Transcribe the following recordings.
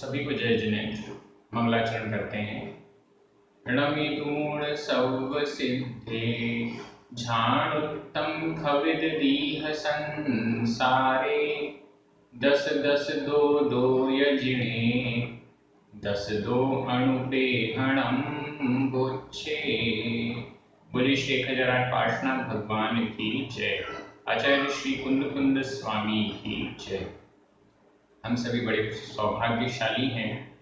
सभी को जय जिनेन्द्र मंगलाचरण करते हैं। णमिदूण सौव सिद्धे झाणुत्तम खविद दीह संसारे। दस दस दो दो यजिणे दस दो अणुपे हणम बुच्छे। बोली श्री 1008 पार्श्वनाथ भगवान की जय। आचार्य श्री कुंद कुंद स्वामी की जय। हम सभी बड़े सौभाग्यशाली हैं।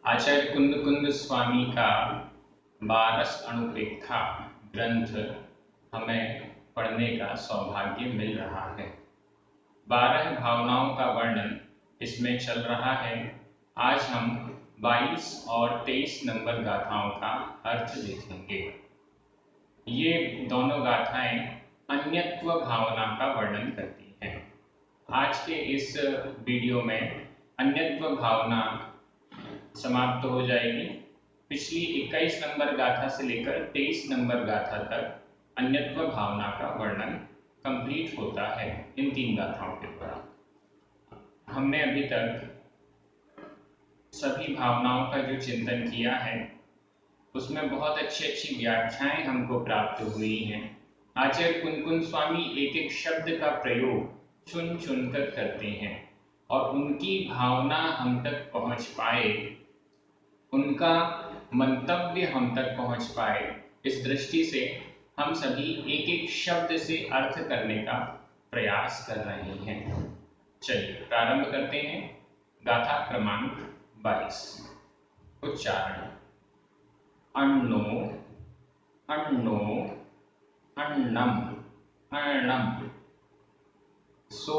आचार्य कुंद कुंद स्वामी का 12 अणुपेक्षा ग्रंथ हमें पढ़ने का सौभाग्य मिल रहा है। 12 भावनाओं का वर्णन इसमें चल रहा है। आज हम 22 और 23 नंबर गाथाओं का अर्थ देखेंगे। ये दोनों गाथाएं अन्यत्व भावना का वर्णन करती हैं। आज के इस वीडियो में अन्यत्व भावना समाप्त हो जाएगी। पिछली 21 नंबर गाथा से लेकर 23 नंबर गाथा तक अन्यत्व भावना का वर्णन कंप्लीट होता है इन 3 गाथाओं के द्वारा। हमने अभी तक सभी भावनाओं का जो चिंतन किया है उसमें बहुत अच्छी व्याख्याएं हमको प्राप्त हुई हैं। आचार्य कुंद कुंद स्वामी एक एक शब्द का प्रयोग चुन चुनकर करते हैं और उनकी भावना हम तक पहुंच पाए, उनका मंतव्य हम तक पहुंच पाए, इस दृष्टि से हम सभी एक एक शब्द से अर्थ करने का प्रयास कर रहे हैं। चलिए प्रारंभ करते हैं। गाथा क्रमांक 22। उच्चारण। अण्णो अण्णो अण्णम अर्णम। सो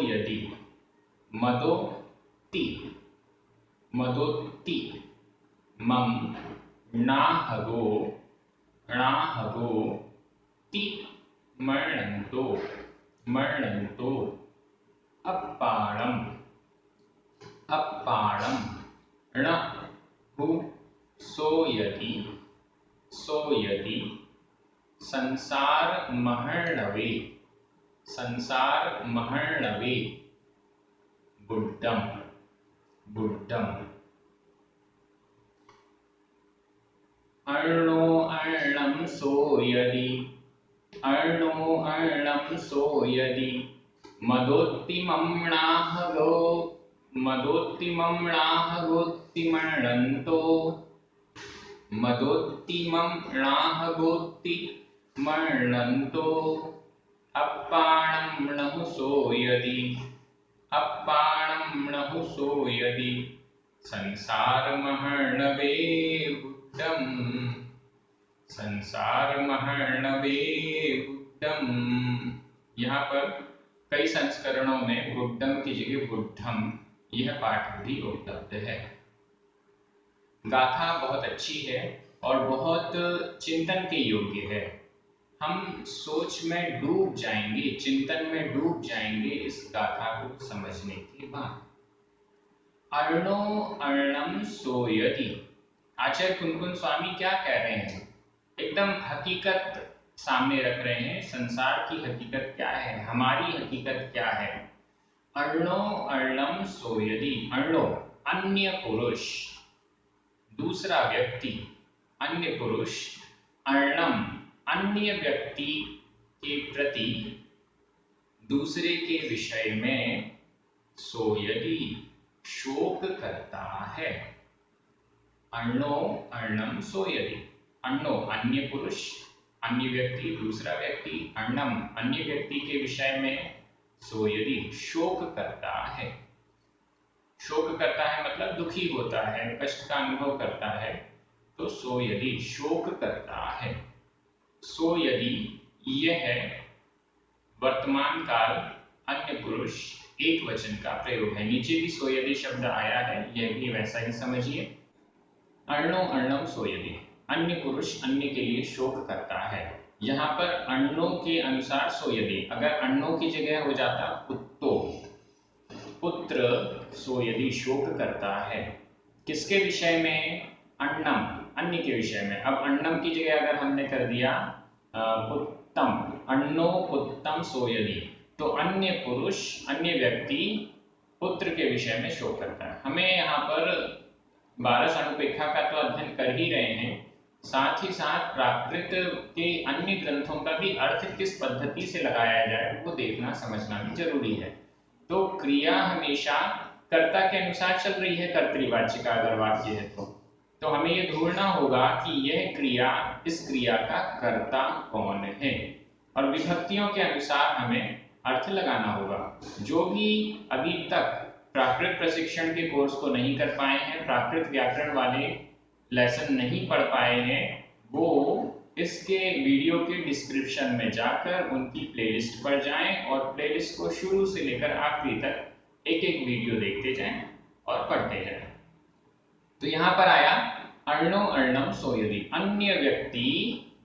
यदि मदोति मदोति। मम नाहगो ति मर्णन्तो अप्पाणम णहु सो यदि संसार महर्णवे बुड्ढम। अर्णो अर्णम सो यदि मदोत्तिमम्नाहगोत्तिमर्णन्तो अप्पाणं णहु सो यदि संसारमहर्णवे बुड्ढम। यहाँ पर कई संस्करणों में बुड्ढम की जगह बुड्ढम यह पाठ भी उपलब्ध है। गाथा बहुत अच्छी है और बहुत चिंतन के योग्य है। हम सोच में डूब जाएंगे, चिंतन में डूब जाएंगे इस गाथा को समझने के बाद। अर्णो अर्णम सो यदि। आचार्य कुंद कुंद स्वामी क्या कह रहे हैं? एकदम हकीकत सामने रख रहे हैं। संसार की हकीकत क्या है, हमारी हकीकत क्या है। अर्णो अर्णम सो यदि। अर्णो अन्य पुरुष, दूसरा व्यक्ति, अन्य पुरुष। अर्णम अन्य व्यक्ति के प्रति, दूसरे के विषय में। सो यदि शोक करता है। अर्णो अर्णम सो यदि। अर्णो अन्य पुरुष, अन्य व्यक्ति, दूसरा व्यक्ति। अर्णम अन्य व्यक्ति के विषय में। सो यदि शोक करता है। शोक करता है मतलब दुखी होता है, कष्ट का अनुभव करता है, तो सो यदि शोक करता है। सो यदि यह है वर्तमान काल अन्य पुरुष एक वचन का प्रयोग है। नीचे भी सो यदि शब्द आया है, यह भी वैसा ही समझिए। अर्णो अर्णम सो यदि अन्य पुरुष अन्य के लिए शोक करता है। यहाँ पर अन्नो के अनुसार सो यदि, अगर अन्नो की जगह हो जाता पुत्तो, पुत्र सो यदि शोक करता है। किसके विषय में? अन्नम अन्य के विषय में। अब अन्नम की जगह अगर हमने कर दिया पुत्तम, अन्नो पुत्तम सो यदि, तो अन्य पुरुष अन्य व्यक्ति पुत्र के विषय में शोक करता है। हमें यहाँ पर 12 अनुपेक्षा का तो अध्ययन कर ही रहे हैं, साथ ही साथ प्राकृत के अन्य ग्रंथों का भी अर्थ किस पद्धति से लगाया जाए वो देखना समझना भी जरूरी है। तो क्रिया हमेशा कर्ता के अनुसार चल रही है, कर्तृवाच्य का अगर वाक्य है तो हमें ये ढूंढना होगा कि यह क्रिया, इस क्रिया का कर्ता कौन है, और विभक्तियों के अनुसार हमें अर्थ लगाना होगा। जो भी अभी तक प्राकृत प्रशिक्षण के कोर्स को नहीं कर पाए हैं, प्राकृत व्याकरण वाले लेसन नहीं पढ़ पाए हैं, वो इसके वीडियो के डिस्क्रिप्शन में जाकर उनकी प्लेलिस्ट पर जाएं और प्लेलिस्ट को शुरू से लेकर आखिरी तक एक एक वीडियो देखते जाएं और पढ़ते जाएं। तो यहाँ पर आया अर्णो अर्णम सोयदि, अन्य व्यक्ति,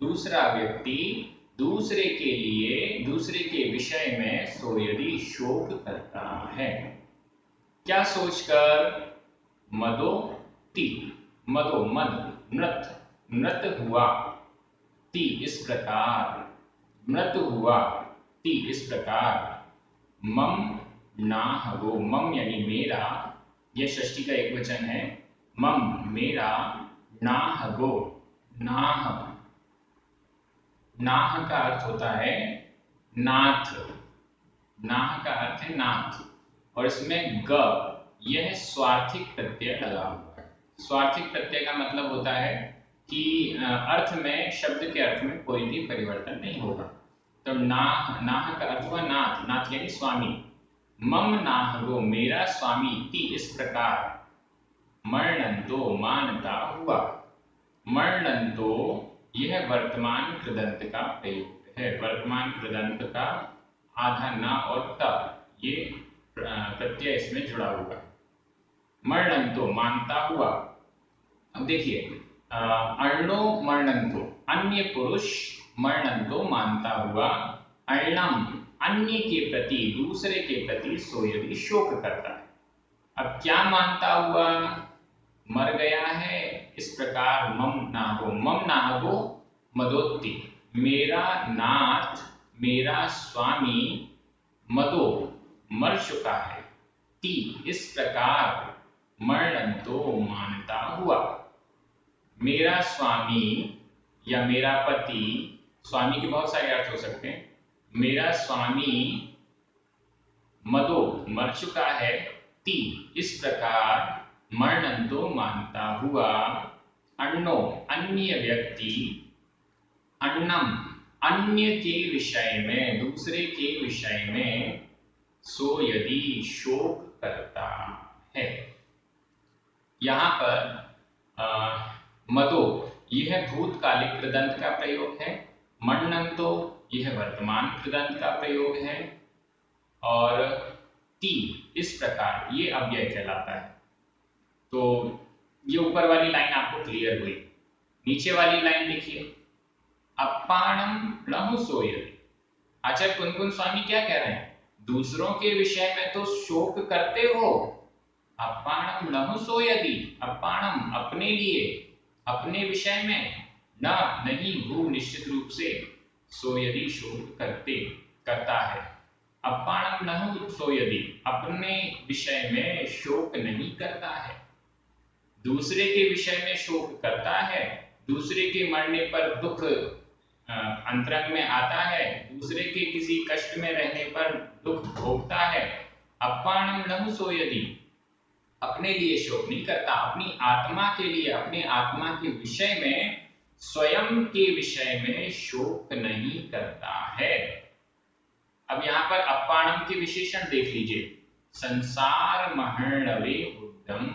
दूसरा व्यक्ति दूसरे के लिए, दूसरे के विषय में सोयदि शोक करता है। क्या सोचकर? मदोति, मदो मद, मृत, मृत हुआ, ति इस प्रकार, मृत हुआ, ति इस प्रकार, मम नाहगो, मम यानी मेरा, यह षष्ठी का एक वचन है, मम मेरा, नाहगो, नाह, नाह का अर्थ होता है नाथ, नाह का अर्थ है नाथ, और इसमें ग, यह स्वार्थिक प्रत्यय लगा हुआ है। स्वार्थिक प्रत्यय का मतलब होता है कि अर्थ में, शब्द के अर्थ में कोई भी परिवर्तन नहीं होगा। तो नाह, नाह का अर्थ हुआ नाथ, नाथ यानी स्वामी। मम नाहगो, मेरा स्वामी, ति इस प्रकार, मरणंतो मानता हुआ, मरणंतो यह वर्तमान कृदंत का प्रयोग है। वर्तमान कृदंत का आधा ना और ता, ये प्रत्यय इसमें जुड़ा हुआ है। मरणंतो मानता हुआ। अब देखिए, अर्णो मरणंतो, अन्य पुरुष, मरणंतो मानता हुआ, अर्णम अन्य के प्रति, दूसरे के प्रति सोयदि शोक करता है। अब क्या मानता हुआ? मर गया है, इस प्रकार मम नाहगो, मम नाहगो मदोत्ति, मेरा नाथ, मेरा स्वामी, मदो मर चुका है, ति इस प्रकार, मरणंतो मानता हुआ। मेरा स्वामी या मेरा पति, स्वामी के बहुत सारे अर्थ हो सकते हैं, मेरा स्वामी मदो मर चुका है, ति इस प्रकार, मरणंतो मानता हुआ, अन्नो अन्य व्यक्ति, अन्नम अन्य के विषय में, दूसरे के विषय में, सो यदि शोक करता है। यहाँ पर मदो यह भूतकालिक कृदंत का प्रयोग है, मरणंतो यह वर्तमान कृदंत का प्रयोग है, और ति इस प्रकार ये अव्यय कहलाता है। तो ये ऊपर वाली लाइन आपको क्लियर हुई। नीचे वाली लाइन देखिए, अपाणम लहु सोयति। आचार्य कुनकुन स्वामी क्या कह रहे हैं? दूसरों के विषय में तो शोक करते हो, अपाणम लहु सोयति, अपाणम अपने लिए, अपने विषय में, न नहीं भू निश्चित रूप से, सोयदि शोक करता है। अपाणम लहु सोयदि, अपने विषय में शोक नहीं करता है, दूसरे के विषय में शोक करता है, दूसरे के मरने पर दुख अंतरंग में आता है, दूसरे के किसी कष्ट में रहने पर दुख भोगता है। अपाणम लहु सोयदि, अपने लिए शोक नहीं करता, अपनी आत्मा के लिए, अपने आत्मा के विषय में, स्वयं के विषय में शोक नहीं करता है। अब यहाँ पर अपाणम के विशेषण देख लीजिए, संसार महर्णवे बुद्धम,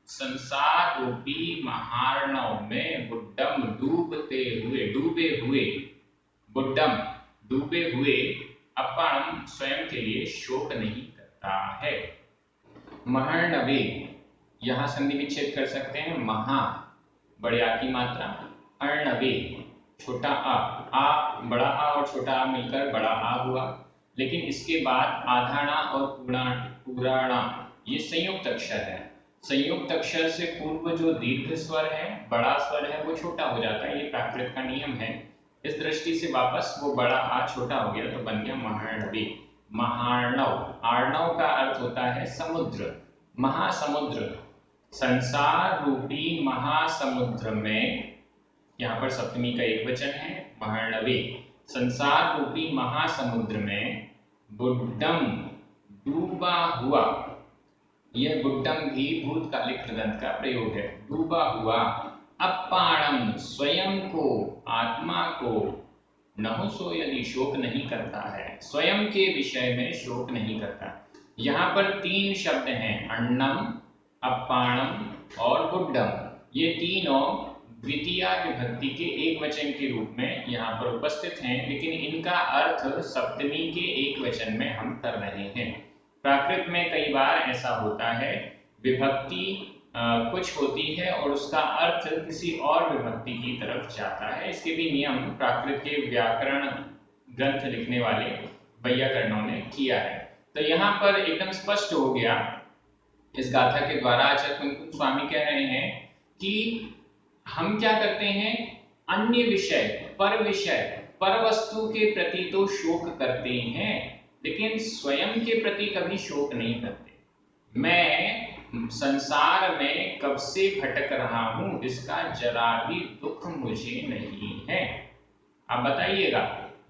संसार रूपी महार्णव में बुद्धम डूबते हुए, डूबे हुए, बुद्धम डूबे हुए, अपाणम स्वयं के लिए शोक नहीं करता है। महर्णवे, यहाँ संधि विच्छेद कर सकते हैं, महा बड़े आ की मात्रा, अर्णवे छोटा आ बड़ा आ और छोटा आ मिलकर बड़ा आ हुआ, लेकिन इसके बाद आधाणा और पुराणा ये संयुक्त अक्षर है। संयुक्त अक्षर से पूर्व जो दीर्घ स्वर है, बड़ा स्वर है, वो छोटा हो जाता है, ये प्राकृत का नियम है। इस दृष्टि से वापस वो बड़ा आ छोटा हो गया तो बन गया महर्णवे। महार्णव, आर्णव का अर्थ होता है समुद्र, महासमुद्र। संसार रूपी महासमुद्र में, यहाँ पर सप्तमी का एक वचन है महार्णवे, संसार रूपी महासमुद्र में बुड्ढम डूबा हुआ, यह बुड्ढम भी भूतकालिक कृदंत का प्रयोग है, डूबा हुआ, अपाणम स्वयं को, आत्मा को, नहुं सो यदि शोक नहीं करता है, स्वयं के विषय में शोक नहीं करता। यहाँ पर तीन शब्द हैं, अन्नम, अपाणम और बुड्ढम, ये तीनों द्वितीय विभक्ति के एक वचन के रूप में यहाँ पर उपस्थित हैं, लेकिन इनका अर्थ सप्तमी के एक वचन में हम कर रहे हैं। प्राकृत में कई बार ऐसा होता है, विभक्ति कुछ होती है और उसका अर्थ किसी और विभक्ति की तरफ जाता है। इसके भी नियम प्राकृत के व्याकरण ग्रंथ लिखने वाले वैयाकरणों ने किया है। तो यहाँ पर एकदम स्पष्ट हो गया इस गाथा के द्वारा। आचार्य कुंकुम स्वामी कह रहे हैं कि हम क्या करते हैं, अन्य विषय, पर वस्तु के प्रति तो शोक करते हैं, लेकिन स्वयं के प्रति कभी शोक नहीं करते। मैं संसार में कब से भटक रहा हूं, इसका जरा भी दुख मुझे नहीं है। आप बताइएगा,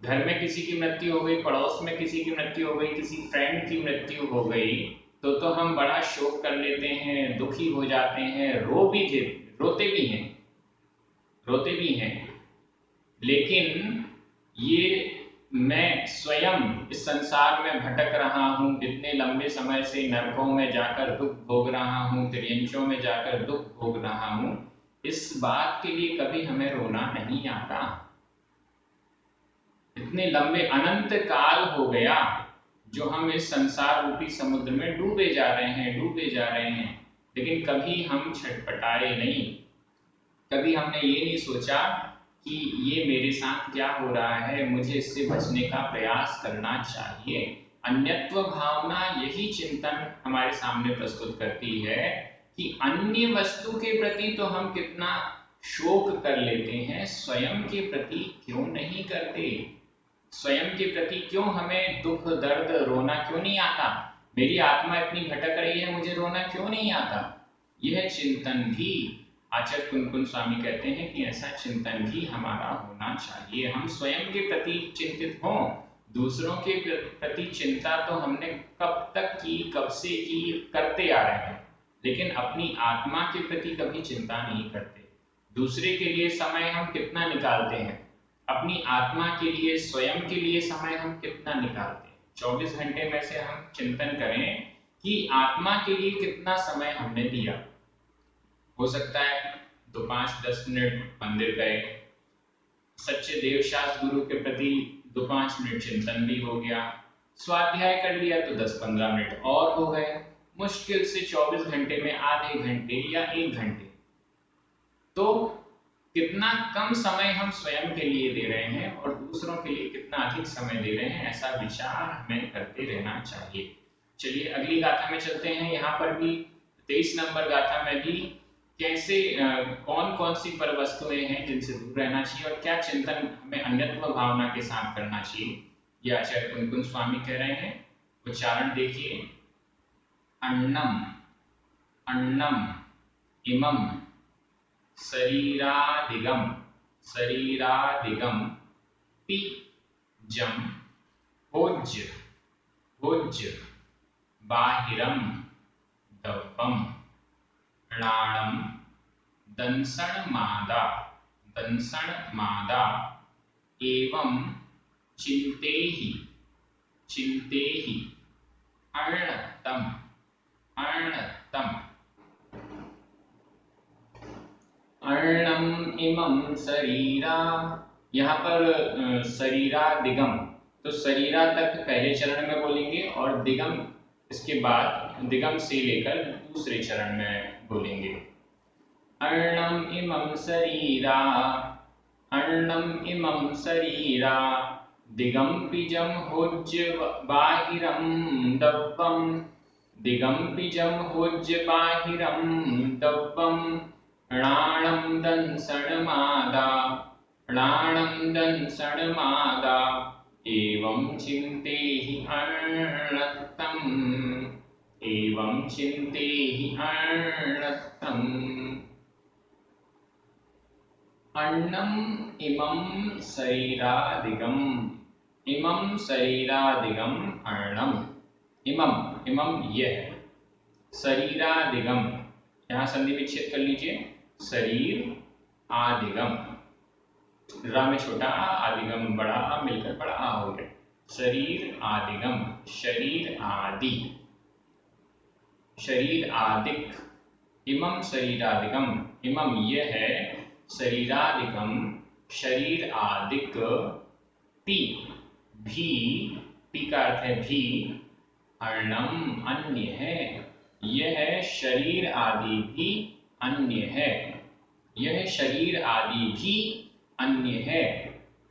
घर में किसी की मृत्यु हो गई, पड़ोस में किसी की मृत्यु हो गई, किसी फ्रेंड की मृत्यु हो गई, तो हम बड़ा शोक कर लेते हैं, दुखी हो जाते हैं, रोते भी हैं। लेकिन ये मैं स्वयं इस संसार में भटक रहा हूँ, इतने लंबे समय से नरकों में जाकर दुख भोग रहा हूँ, त्रियंचों में जाकर दुख भोग रहा हूँ, इस बात के लिए कभी हमें रोना नहीं आता। इतने लंबे अनंत काल हो गया जो हम इस संसार रूपी समुद्र में डूबे जा रहे हैं, लेकिन कभी हम छटपटाए नहीं, कभी हमने ये नहीं सोचा कि ये मेरे साथ क्या हो रहा है, मुझे इससे बचने का प्रयास करना चाहिए। अन्यत्व भावना यही चिंतन हमारे सामने प्रस्तुत करती है कि अन्य वस्तु के प्रति तो हम कितना शोक कर लेते हैं, स्वयं के प्रति क्यों नहीं करते, स्वयं के प्रति क्यों हमें दुख दर्द रोना क्यों नहीं आता, मेरी आत्मा इतनी भटक रही है, मुझे रोना क्यों नहीं आता। यह चिंतन भी आचार्य कुंकुम स्वामी कहते हैं कि ऐसा चिंतन भी हमारा होना चाहिए। हम स्वयं के प्रति चिंतित हों, दूसरों के प्रति चिंता तो हमने कब तक की, कब से की, करते आ रहे हैं, लेकिन अपनी आत्मा के प्रति कभी चिंता नहीं करते। दूसरे के लिए समय हम कितना निकालते हैं, अपनी आत्मा के लिए, स्वयं के लिए समय हम कितना निकालते हैं। 24 घंटे में से हम चिंतन करें कि आत्मा के लिए कितना समय हमने दिया। हो सकता है तो 5-10 मिनट मंदिर गए, सच्चे देवशास्त्र गुरु के प्रति 2-5 मिनट चिंतन भी हो गया, स्वाध्याय कर लिया तो 10-15 मिनट और हो गए, मुश्किल से 24 घंटे में आधे घंटे या 1 घंटे। तो कितना कम समय हम स्वयं के लिए दे रहे हैं और दूसरों के लिए कितना अधिक समय दे रहे हैं, ऐसा विचार हमें करते रहना चाहिए। चलिए अगली गाथा में चलते हैं। यहाँ पर भी 23 नंबर गाथा में भी कैसे कौन कौन सी पर वस्तुएं हैं जिनसे दूर रहना चाहिए और क्या चिंतन हमें अन्यत्व भावना के साथ करना चाहिए, ये आचार्य कुंकुम स्वामी कह रहे हैं। उच्चारण देखिए, अन्नम अन्नम इमम शरीरादिगम पिजम भोज्य बाहिरम दव्वम णाणम दंसण मादा एवं चिंतेहि अर्णतम अर्णम इमं शरीरा। यहाँ पर शरीरा दिगम, तो शरीरा तक पहले चरण में बोलेंगे और दिगम इसके बाद दिगम से लेकर दूसरे चरण में बोलेंगे। अर्णम इमं शरीरा दिगम्पिजं होज्य बाहिरं दव्वं णाणं दंसण मादा एवं चिन्तेहि अर्णत्तम्, एवं चिन्तेहि अर्णत्तम्। अन्नम इमं शरीरादिगम, इमं शरीरादिगम अर्णम। इमं, इमं यह, शरीरादिगम, यहाँ संधि विच्छेद कर लीजिए, शरीर आदिगम, रा में छोटा आ, आदिगम बड़ा आ, मिलकर बड़ा आ हो गया। शरीर आदिगम, शरीर आदि, शरीर आदिक, इमं शरीरादिगम, इमं यह है, शरीरादिगम शरीर आदिक, पी भी, पी का अर्थ है भी, अर्णम अन्य है, यह शरीर आदि भी अन्य है, यह शरीर आदि भी अन्य है।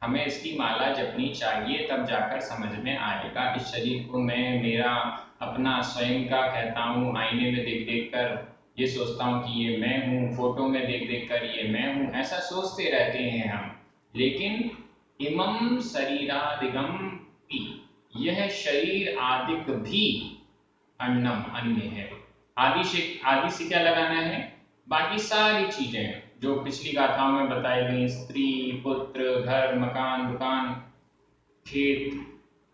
हमें इसकी माला जपनी चाहिए, तब जाकर समझ में आएगा। इस शरीर को मैं मेरा अपना स्वयं का कहता हूँ, आईने में देख देख कर ये सोचता हूँ कि ये मैं हूँ, फोटो में देख देख कर ये मैं हूँ, ऐसा सोचते रहते हैं हम। लेकिन इमं शरीरादिगम पी, यह शरीर आदिक भी अन्नम अन्य है। आदि से क्या लगाना है? बाकी सारी चीजें जो पिछली गाथाओं में बताई गई, स्त्री, पुत्र, घर, मकान, दुकान, खेत,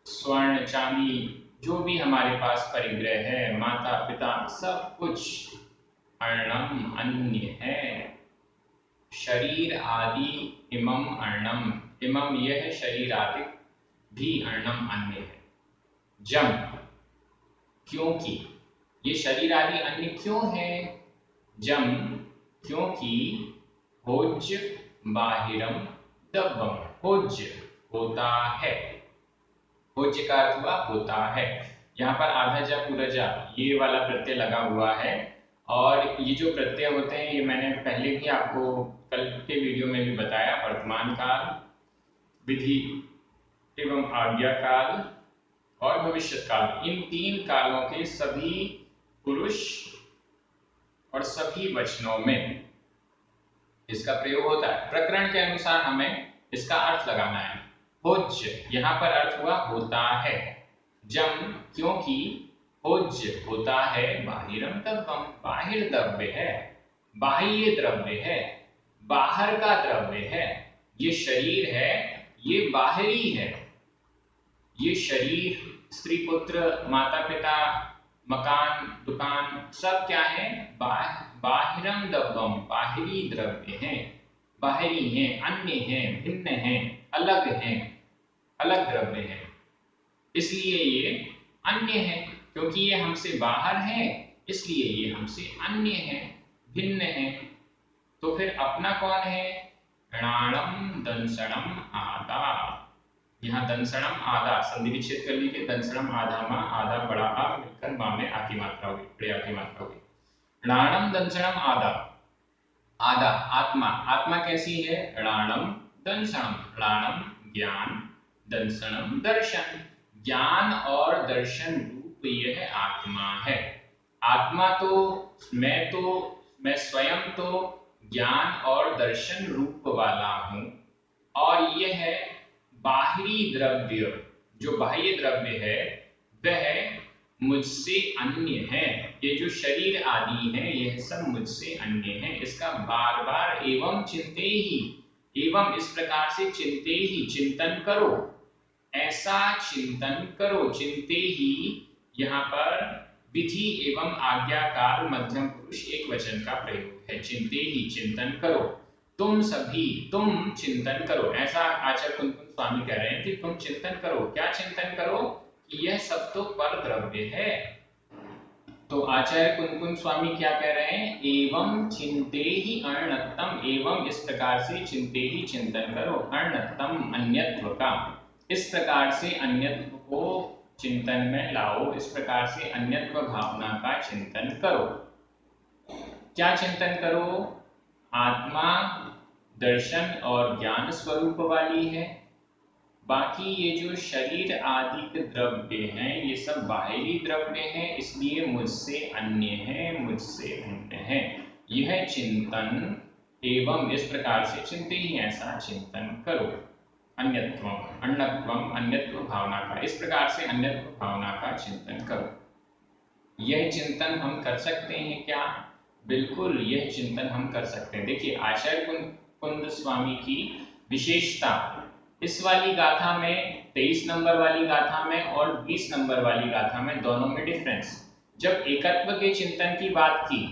स्वर्ण, चांदी, जो भी हमारे पास परिग्रह है, माता पिता, सब कुछ अर्णम अन्य है। शरीर आदि इमं अर्णम, इमं यह शरीर आदि भी अर्णम अन्य है। जम, क्योंकि, ये शरीर आदि अन्य क्यों है? जम, क्योंकि भोज्य बाहिरम दब्बम, भोज्य होता है, भोज्य का अर्थ हुआ होता है। यहाँ पर आधा जा पूरा जा ये वाला प्रत्यय लगा हुआ है, और ये जो प्रत्यय होते हैं ये मैंने पहले भी आपको कल के वीडियो में भी बताया। वर्तमान काल, विधि एवं आज्ञा काल और भविष्य काल, इन तीन कालों के सभी पुरुष और सभी वचनों में इसका प्रयोग होता है। प्रकरण के अनुसार हमें इसका अर्थ लगाना है। भोज्य, यहाँ पर अर्थ हुआ होता है। जम, क्योंकि भोज्य होता है, बाहिरम द्रव्यम, बाहिर द्रव्य है, बाह्य द्रव्य है, बाहर का द्रव्य है। ये शरीर है, ये बाहरी है। ये शरीर, स्त्री, पुत्र, माता पिता, मकान, दुकान, सब क्या है? बाहिरम द्रव्यम, बाहरी द्रव्य हैं, बाहरी हैं, अन्य हैं, भिन्न हैं, अलग हैं, अलग द्रव्य हैं। इसलिए ये अन्य है, क्योंकि ये हमसे बाहर है, इसलिए ये हमसे अन्य है, भिन्न है। तो फिर अपना कौन है? णाणम दंसणम आदा, यहाँ दंसणम आदा संधि विच्छेद कर लीजिए। दंसणम आधा मा, आधा बड़ा आ मिलकर मा में आ की मात्रा होगी, बड़े आ की मात्रा होगी। णाणम दंसणम आदा, आदा आत्मा, आत्मा कैसी है? णाणम दंसणम, णाणम ज्ञान, दंसणम दर्शन, ज्ञान और दर्शन रूप यह आत्मा है। आत्मा तो मैं स्वयं तो ज्ञान और दर्शन रूप वाला हूं, और यह है बाहरी द्रव्य, जो बाह्य द्रव्य है वह मुझसे अन्य है। ये जो शरीर आदि है यह सब मुझसे अन्य है। इसका बार बार एवं चिंते ही, एवं इस प्रकार से चिंते ही, चिंतन करो, ऐसा चिंतन करो। चिंते ही यहाँ पर विधि एवं आज्ञाकार मध्यम पुरुष एक वचन का प्रयोग है। चिंते ही, चिंतन करो। तुम सभी, तुम चिंतन करो, ऐसा आचार्य कुंकुम स्वामी कह रहे हैं कि तुम चिंतन करो। क्या चिंतन करो? कि यह सब तो पर द्रव्य है। तो आचार्य कुंकुम स्वामी क्या कह रहे हैं? एवं चिंते ही अर्णत्तम, एवं इस प्रकार से चिंते ही, चिंतन करो, अर्णत्तम अन्यत्व का, इस प्रकार से अन्यत्व को चिंतन में लाओ, इस प्रकार से अन्यत्व भावना का चिंतन करो। क्या चिंतन करो? आत्मा दर्शन और ज्ञान स्वरूप वाली है। बाकी ये जो शरीर आदि के द्रव्य हैं ये सब बाहरी द्रव्य हैं, इसलिए मुझसे अन्य है, मुझसे भिन्न है। यह चिंतन एवं इस प्रकार से चिंते ही, ऐसा चिंतन करो। अन्यत्वम, अन्यत्वम, अन्यत्व भावना का, इस प्रकार से अन्यत्व भावना का चिंतन करो। यह चिंतन हम कर सकते हैं क्या? बिल्कुल, यह चिंतन हम कर सकते हैं। देखिए आचार्य कुंद स्वामी की विशेषता इस वाली गाथा में, 23 नंबर वाली गाथा में और 20 नंबर वाली गाथा में, दोनों में डिफरेंस। जब एकत्व के चिंतन की बात की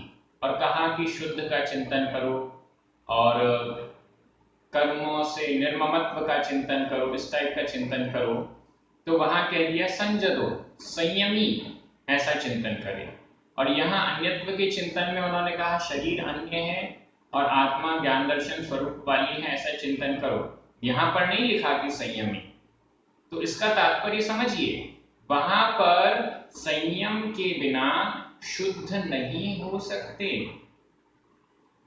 और कहा कि शुद्ध का चिंतन करो और कर्मों से निर्ममत्व का चिंतन करो, इस टाइप का चिंतन करो, तो वहां कह दिया संजदो, संयमी ऐसा चिंतन करें। और यहाँ अन्यत्व के चिंतन में उन्होंने कहा शरीर अन्य है और आत्मा ज्ञान दर्शन स्वरूप वाली है, ऐसा चिंतन करो। यहाँ पर नहीं लिखा कि संयमी। तो इसका तात्पर्य समझिए, वहां पर संयम के बिना शुद्ध नहीं हो सकते।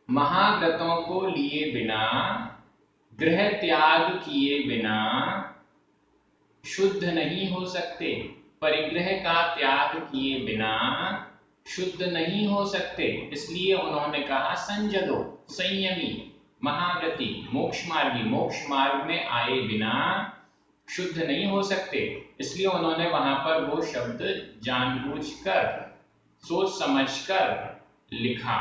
महाव्रतों को लिए बिना, गृह त्याग किए बिना शुद्ध नहीं हो सकते। परिग्रह का त्याग किए बिना शुद्ध नहीं हो सकते। इसलिए उन्होंने कहा संजदो, संयमी, महाव्रती, मोक्ष मार्गी, मोक्ष मार्ग में आए बिना शुद्ध नहीं हो सकते। इसलिए उन्होंने वहां पर वो शब्द जानबूझकर, सोच समझकर लिखा।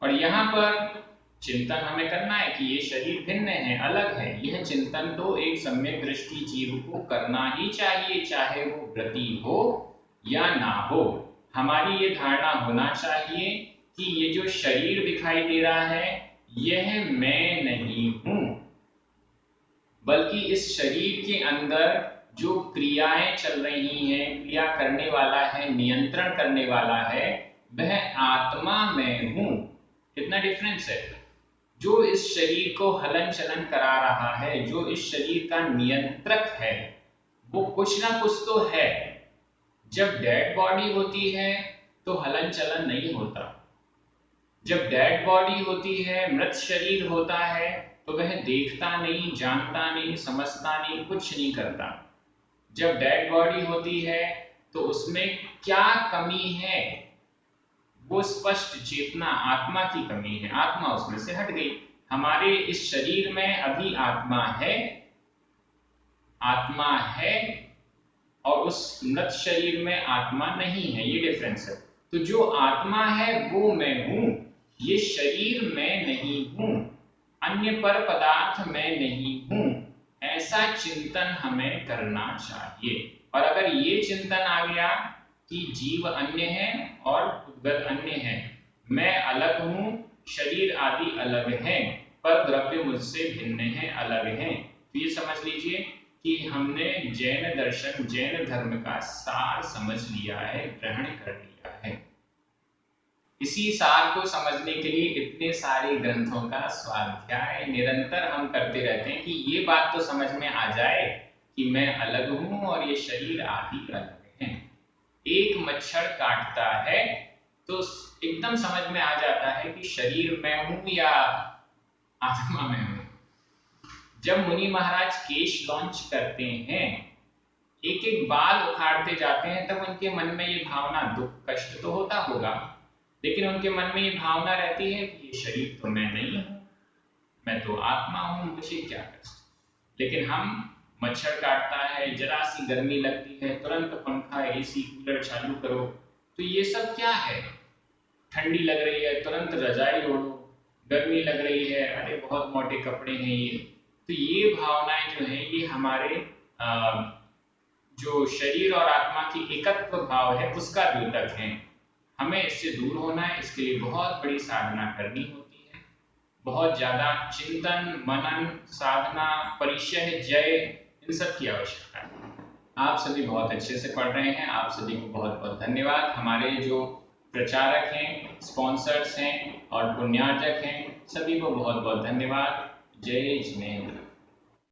और यहाँ पर चिंतन हमें करना है कि ये शरीर भिन्न है, अलग है। यह चिंतन तो एक सम्यक दृष्टि जीव को करना ही चाहिए, चाहे वो व्रती हो या ना हो। हमारी ये धारणा होना चाहिए कि ये जो शरीर दिखाई दे रहा है यह मैं नहीं हूं, बल्कि इस शरीर के अंदर जो क्रियाएं चल रही हैं, क्रिया करने वाला है, नियंत्रण करने वाला है, वह आत्मा मैं हूं। कितना डिफरेंस है। जो इस शरीर को हलन चलन करा रहा है, जो इस शरीर का नियंत्रक है, वो कुछ ना कुछ तो है। जब डेड बॉडी होती है तो हलन चलन नहीं होता। जब डेड बॉडी होती है, मृत शरीर होता है, तो वह देखता नहीं, जानता नहीं, समझता नहीं, कुछ नहीं करता। जब डेड बॉडी होती है तो उसमें क्या कमी है, वो स्पष्ट चेतना, आत्मा की कमी है, आत्मा उसमें से हट गई। हमारे इस शरीर में अभी आत्मा है, आत्मा है, और उस मृत शरीर में आत्मा नहीं है, ये डिफरेंस है। तो जो आत्मा है वो मैं हूं, ये शरीर मैं नहीं हूं, अन्य पर पदार्थ मैं नहीं हूं, ऐसा चिंतन हमें करना चाहिए। और अगर ये चिंतन आ गया कि जीव अन्य है और उद्गत अन्य है, मैं अलग हूं, शरीर आदि अलग है, पर द्रव्य मुझसे भिन्न है, अलग है, तो ये समझ लीजिए कि हमने जैन दर्शन, जैन धर्म का सार समझ लिया है, ग्रहण कर लिया है। इसी सार को समझने के लिए इतने सारे ग्रंथों का स्वाध्याय निरंतर हम करते रहते हैं कि ये बात तो समझ में आ जाए कि मैं अलग हूं और ये शरीर आदि अलग है। एक मच्छर काटता है तो एकदम समझ में आ जाता है कि शरीर मैं हूं या आत्मा मैं हूं। जब मुनि महाराज केश लॉन्च करते हैं, एक एक बाल उखाड़ते जाते हैं, तब उनके मन में ये भावना, दुख कष्ट तो होता होगा, लेकिन उनके मन में ये भावना रहती है कि ये शरीर तो मैं नहीं हूं, मैं तो आत्मा हूं, मुझे क्या कष्ट। लेकिन हम, मच्छर काटता है, जरा सी गर्मी लगती है, तुरंत पंखा, एसी, कूलर चालू करो, तो ये सब क्या है। ठंडी लग रही है, तुरंत रजाई ओढ़ो, गर्मी लग रही है, अरे बहुत मोटे कपड़े हैं ये। तो ये भावनाएं जो हैं, ये हमारे जो शरीर और आत्मा की एकत्व भाव है उसका द्योतक है। हमें इससे दूर होना है, इसके लिए बहुत बड़ी साधना करनी होती है, बहुत ज्यादा चिंतन, मनन, साधना, परिचय, जय, इन सब की आवश्यकता है। आप सभी बहुत अच्छे से पढ़ रहे हैं, आप सभी को बहुत बहुत धन्यवाद। हमारे जो प्रचारक हैं, स्पॉन्सर्स हैं और पुण्यार्जक हैं, सभी को बहुत बहुत धन्यवाद। जय जिनेंद्र।